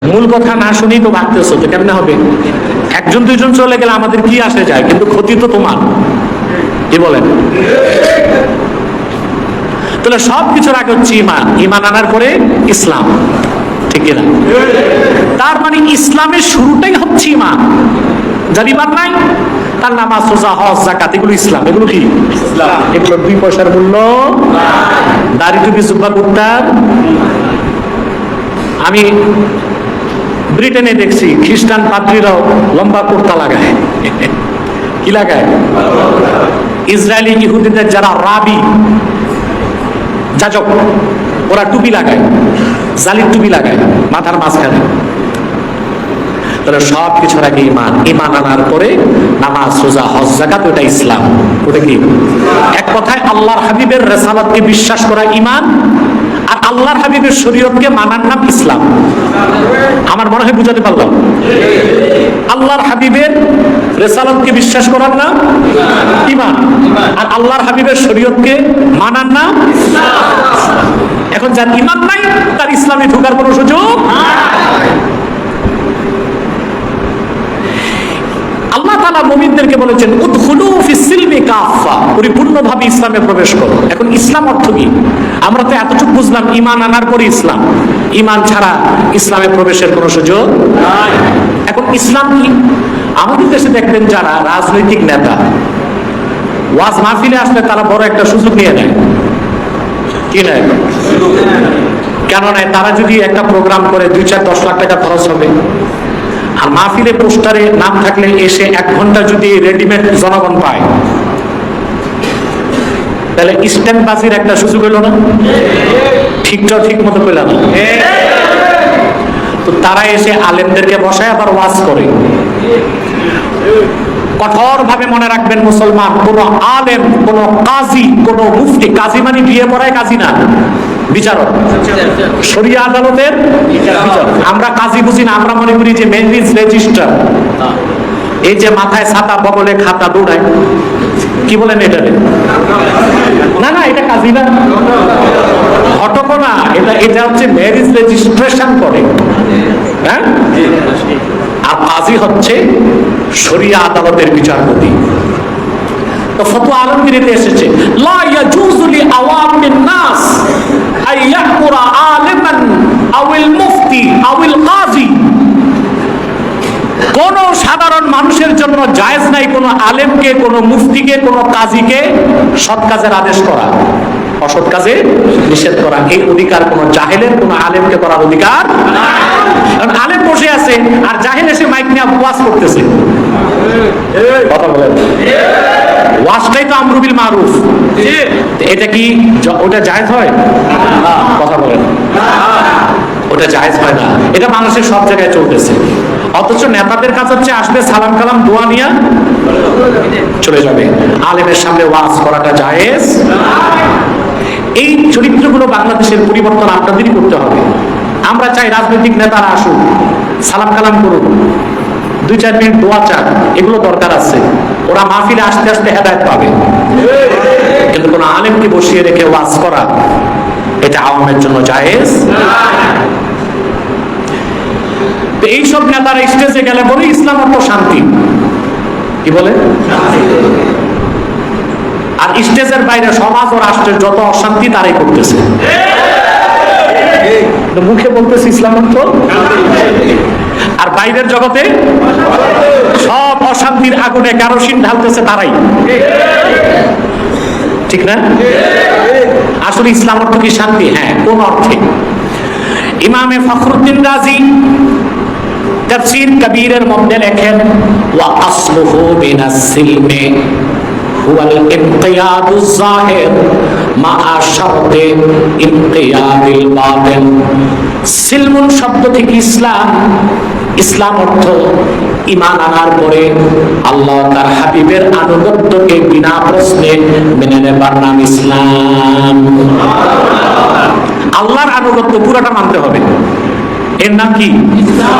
মূল কথা না শুনেই তো ভাবতেছো, তো কেমনে হবে? একজন দুইজন চলে গেলে আমাদের কি আসে যায়, কিন্তু ক্ষতি তো তোমার। কি বলেন? তাহলে সবকিছুর আগে হচ্ছে ইমান, ইমান আনার পরে ইসলাম, ঠিক কিনা? তার মানে ইসলামের শুরুটাই হচ্ছে ইমান। যার ইমান নাই তার নামাজ, রোজা, হজ, যাকাত এগুলো ইসলাম। এগুলো কি ইসলাম? এগুলো 2 পয়সার মূল্য। দাড়ি টুপি জুব্বা কুর্তার। আমি ব্রিটেনে দেখছি খ্রিস্টান পাদ্রীরাও লম্বা কুর্তা লাগায়। কি লাগায়? ইসরায়েলি ইহুদিদের যারা রাবি, যাজক, ওরা টুপি লাগায়, জালির টুপি লাগায় মাথার মাঝখানে। তাহলে সব কিছুর আগে ইমান, ইমান আনার পরে নামাজ, রোজা, হজ, যাকাত, ওটা ইসলাম। ওটা কি? এক কথায় আল্লাহর হাবিবের রিসালাতকে বিশ্বাস করা ইমান, আর আল্লাহর হাবিবের শরীয়তকে মানার নাম ইসলাম। আমার মনে হয় বুঝাতে পারলাম। আল্লাহর হাবিবের রিসালাতকে বিশ্বাস করার নাম ইমান, আর আল্লাহর হাবিবের শরীয়তকে মানার নাম ইসলাম। এখন যার ইমান নাই তার ইসলামে ঢোকার কোনো সুযোগ নাই। আল্লাহ তাআলা মুমিনদেরকে বলেছেন উদখুলু ফিস সিলমি কাফা, পরিপূর্ণভাবে ইসলামে প্রবেশ করো। এখন ইসলাম অর্থ কি? আমরা তো এতটুকু বুঝলাম ঈমান আনার পরে ইসলাম, ঈমান ছাড়া ইসলামে প্রবেশের কোনো সুযোগ নাই। এখন ইসলাম কি? আমাদের দেশে দেখবেন যারা রাজনৈতিক নেতা ওয়াজ মাহফিলে আসলে তারা বড় একটা সুযোগ নিয়ে নেয়। কি নেয়? কেন নেয়? তারা যদি একটা প্রোগ্রাম করে 2-4-10 লাখ টাকা খরচ হবে, আর মাহফিলে পোস্টারে নাম থাকলে এসে 1 ঘন্টা যদি রেডিমেড জনগণ পায়, তাহলে স্ট্যান্ড বাজির একটা সুযোগ হলো না? ঠিকটা ঠিক মতো পেলাম। তো তারা এসে আলেমদেরকে বসায় আবার ওয়াজ করে। কঠোর ভাবে মনে রাখবেন মুসলমান, কোন আলেম, কোন কাজী, কোন মুফতি, কাজী মানে বিয়ে পড়ায় কাজী না, বিচারক, শরিয়া আদালতের বিচারক। আমরা কাজী বুঝি না, আমরা মনে করি যে ম্যারেজ রেজিস্ট্রার, এই যে মাথায় ছাতা, বগলে খাতা দৌড়ায়, কি বলেন এটা? না না, এটা কাজী না, ঘটক না, এটা হচ্ছে ম্যারেজ রেজিস্ট্রেশন করে। হ্যাঁ, আর কাজী হচ্ছে শরিয়া আদালতের বিচারপতি। তো ফতোয়া আলমগীরিতে এসেছে লা ইয়াজুজু লি আওয়ামিন নাস আই ইয়াহকুরা আলিমান আউল মুফতি আউল কাজী, কোন সাধারণ মানুষের জন্য জায়েজ নাই কোন আলেমকে, কোন মুফতিকে, কোন কাজীকে সৎ কাজের আদেশ করা, অসৎ কাজে নিষেধ করা। এই অধিকার কোন জাহেলের, কোন আলেমকে করার অধিকার নাই। কারণ আলেম বসে আছে আর জাহেল এসে মাইক নিয়ে ওয়াজ করতেছে। কথা বলেন, ওয়াজটাই তো আমরু বিল মারুফ, এটা কি ওটা জায়েজ হয়? কথা বলেন, ওটা জায়েজ হয় না। এটা বাংলাদেশের সব জায়গায় চলতেছে। অথচ নেতাদের কাজ হচ্ছে আসবে, সালাম কালাম দোয়া নিয়ে চলে যাবে। আলেমের সামনে ওয়াজ করাটা জায়েজ। এই চরিত্রগুলো বাংলাদেশের পরিবর্তন আপনাদেরই করতে হবে। আমরা চাই রাজনৈতিক নেতারা আসুক, সালাম কালাম করুক, 2-4 মিনিট দোয়া চাক, এগুলো দরকার আছে। ওরা মাহফিলে আসতে আসতে হেদায়েত পাবে। কিন্তু কোন আলেমকে বসিয়ে রেখে ওয়াজ করা, এটা আওয়ামের জন্য জায়েজ। এইসব নেতারা স্টেজে গেলে বলে ইসলাম অর্থ শান্তি। কি বলে? আর স্টেজের বাইরে সমাজ ও রাষ্ট্রের যত অশান্তি তারাই করতেছে। মুখে বলতেছে ইসলাম অর্থ, আর বাইরের জগতে সব অশান্তির আগুনে কেরোসিন ঢালতেছে তারাই। ঠিক না? আসলে ইসলাম অর্থ কি শান্তি? হ্যাঁ, কোন অর্থে? ইমামে ফখরুদ্দিন রাজি তাফসীর কবীরের মধ্যে লেখেন ওয়া আসলুহু মিনাস সিলমি হুয়াল ইনকিয়াদুজ যাহির মা শারতে ইনকিয়াদিল বাতিন। সিলমুন শব্দ থেকে ইসলাম, ইসলাম অর্থ ঈমান আনার পরে আল্লাহ তার হাবিবের আনুগত্যকে বিনা প্রশ্নে মেনে নেবার নাম ইসলাম। আল্লাহর আনুগত্য পুরোটা মানতে হবে, এর নাম কি? ইসলাম।